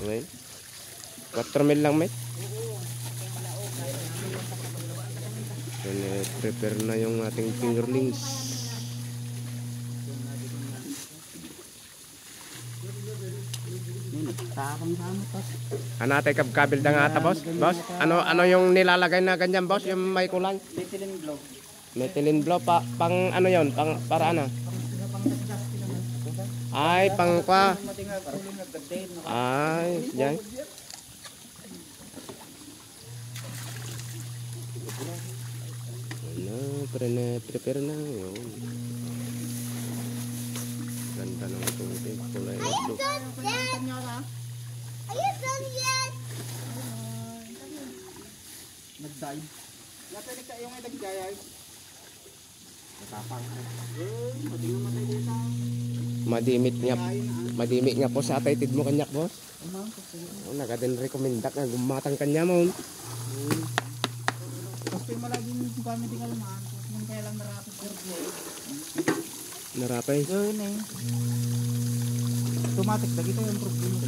Ngayon. 4 mil lang, mate. Prepare na yung ating fingerlings. Ano natin kabkabil na nga ata, boss? Boss, ano yung nilalagay na ganyan, boss? Yung may kulay? Methylene blow. Methylene blow, pang ano yun? Para ano? Ay, pang kwa. Ay, yan. Prepare na yun. Ganda ng tubig, kulay blue. Are you done yet? Nag-dive. Natanik ka yung nag-dive. Matapang. Matay dito. Madimit nga po sa atay mo kanyak, boss. Nagadin rekomenda nga gumatang kanya mo. Kasi malaging gamit ka naman. Kung kaya lang narapit. Narapay? Yun eh. Automatic. Lagi tayo yung problema.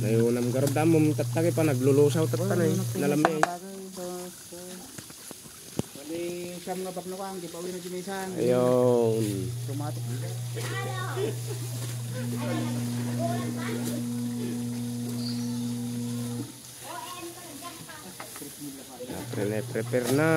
Nayunam garda mo tatagi pa naglulusaw tatay nalamay. Bali siyam nga bak na kang di pa uwi na gimisan. Ayun. Automatic. Prepare na.